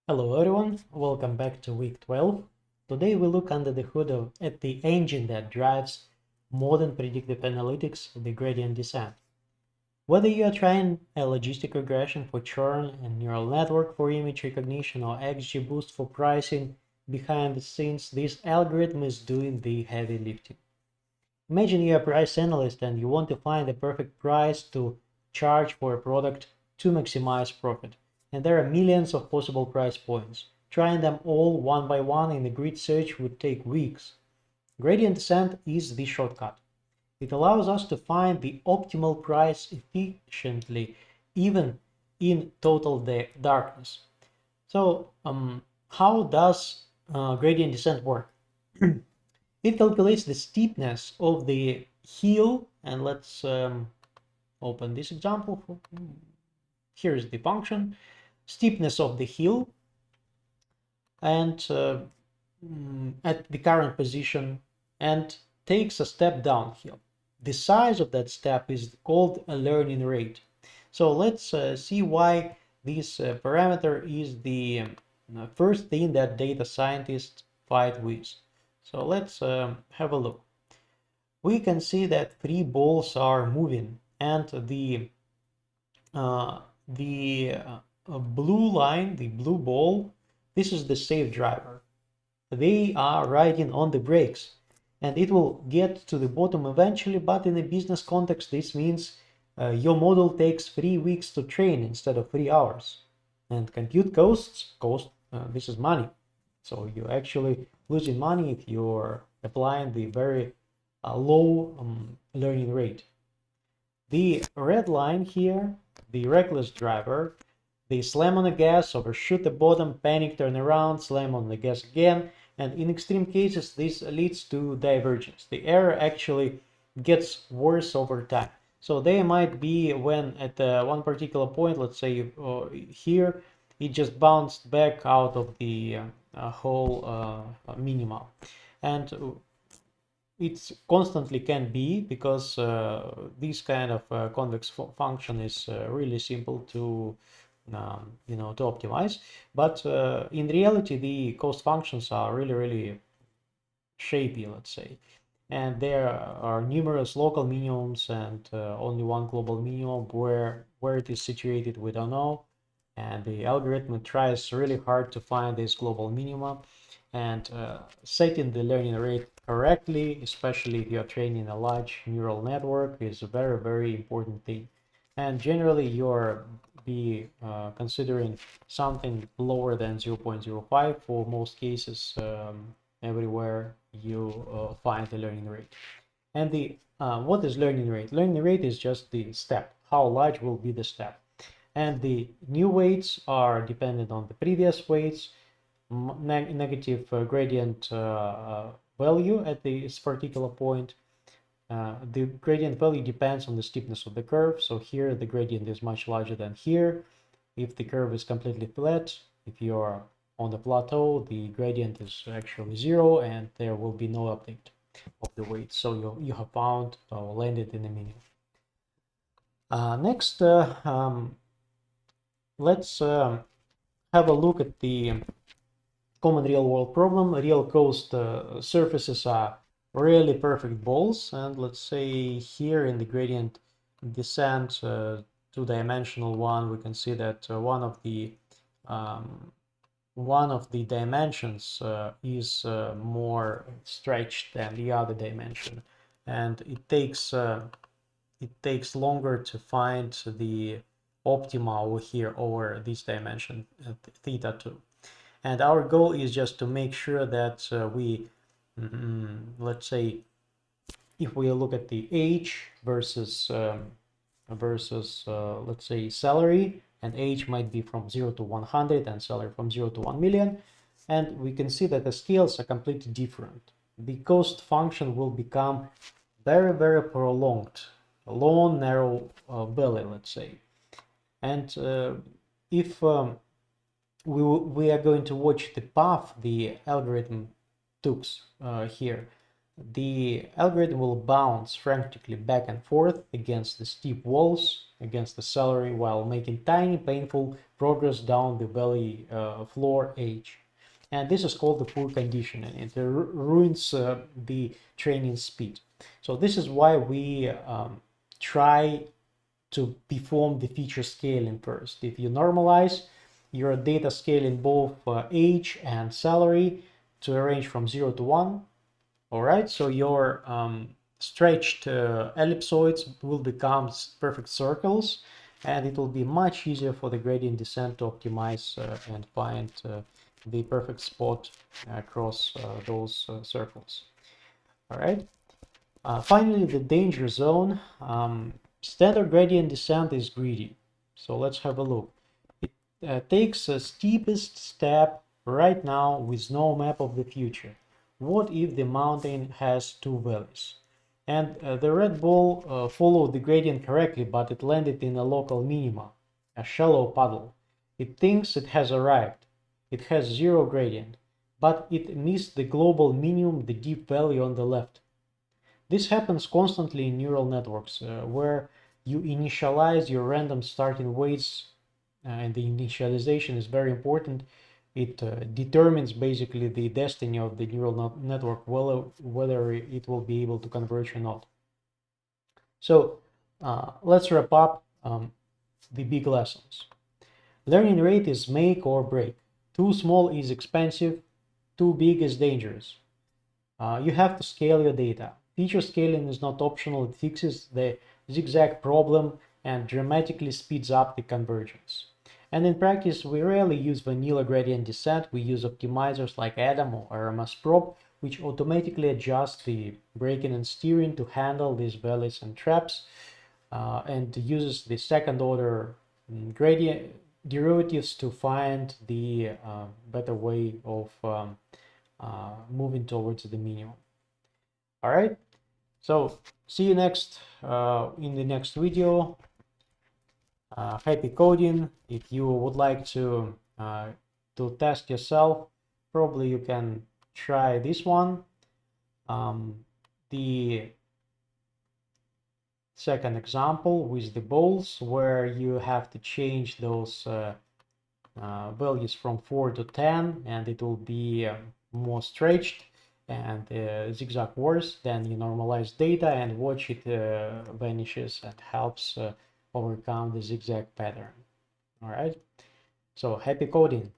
Hello everyone, welcome back to week 12. Today we look under the hood at the engine that drives modern predictive analytics, the gradient descent. Whether you are trying a logistic regression for churn, a neural network for image recognition, or XGBoost for pricing, behind the scenes, this algorithm is doing the heavy lifting. Imagine you're a price analyst and you want to find the perfect price to charge for a product to maximize profit. And there are millions of possible price points. Trying them all one by one in a grid search would take weeks. Gradient descent is the shortcut. It allows us to find the optimal price efficiently, even in total darkness. So, how does gradient descent work? It calculates the steepness of the hill, and let's open this example. Here's the function, steepness of the hill, and at the current position, and takes a step downhill. The size of that step is called a learning rate. So let's see why this parameter is the first thing that data scientists fight with. So let's have a look. We can see that three balls are moving, and the blue line, the blue ball, this is the safe driver. They are riding on the brakes, and it will get to the bottom eventually, but in a business context, this means your model takes 3 weeks to train instead of 3 hours. And compute costs, this is money. So you're actually losing money if you're applying the very low learning rate. The red line here, the reckless driver, they slam on the gas, overshoot the bottom, panic, turn around, slam on the gas again, and in extreme cases this leads to divergence. The error actually gets worse over time. So they might be when at one particular point, let's say here, it just bounced back out of the whole minima. And it constantly can be, because this kind of convex function is really simple to to optimize, but in reality the cost functions are really shapy, let's say, and there are numerous local minimums and only one global minimum. Where it is situated we don't know, and the algorithm tries really hard to find this global minimum, and setting the learning rate correctly, especially if you're training a large neural network, is a very important thing. And generally you're be considering something lower than 0.05 for most cases, everywhere you find the learning rate. And the what is learning rate? Learning rate is just the step, how large will be the step. And the new weights are dependent on the previous weights, negative gradient value at this particular point. The gradient value depends on the steepness of the curve. So here the gradient is much larger than here. If the curve is completely flat, if you're on the plateau, the gradient is actually 0 and there will be no update of the weight. So you have found or landed in the minimum. Next, let's have a look at the common real-world problem. Real coast surfaces are really perfect balls, and let's say here in the gradient descent two-dimensional one, we can see that one of the dimensions is more stretched than the other dimension, and it takes longer to find the optima over here over this dimension theta 2. And our goal is just to make sure that let's say, if we look at the age versus let's say salary, and age might be from 0 to 100 and salary from 0 to 1 million, and we can see that the scales are completely different. The cost function will become very prolonged, a long narrow belly, let's say. And if we are going to watch the path the algorithm took here, the algorithm will bounce frantically back and forth against the steep walls, against the celery, while making tiny, painful progress down the valley floor edge. And this is called the poor conditioning. It ruins the training speed. So this is why we try to perform the feature scaling first. If you normalize your data scaling both age and salary to a range from 0 to 1, all right, so your stretched ellipsoids will become perfect circles, and it will be much easier for the gradient descent to optimize and find the perfect spot across those circles. All right. Finally, the danger zone. Standard gradient descent is greedy. So let's have a look. It takes a steepest step right now with no map of the future. What if the mountain has two valleys? And the red ball followed the gradient correctly, but it landed in a local minima, a shallow puddle. It thinks it has arrived. It has zero gradient, but it missed the global minimum, the deep valley on the left. This happens constantly in neural networks, where you initialize your random starting weights, and the initialization is very important. It determines basically the destiny of the neural network, whether it will be able to converge or not. So let's wrap up the big lessons. Learning rate is make or break. Too small is expensive, too big is dangerous. You have to scale your data. Feature scaling is not optional. It fixes the zigzag problem and dramatically speeds up the convergence. And in practice, we rarely use vanilla gradient descent. We use optimizers like Adam or RMS Prop, which automatically adjust the braking and steering to handle these valleys and traps, and uses the second order gradient derivatives to find the better way of moving towards the minimum. All right, so see you next in the next video. Happy coding. If you would like to test yourself, probably you can try this one. The second example with the balls, where you have to change those values from 4 to 10, and it will be more stretched and zigzag worse. Then you normalize data and watch it vanishes and helps overcome the zigzag pattern. All right, so happy coding.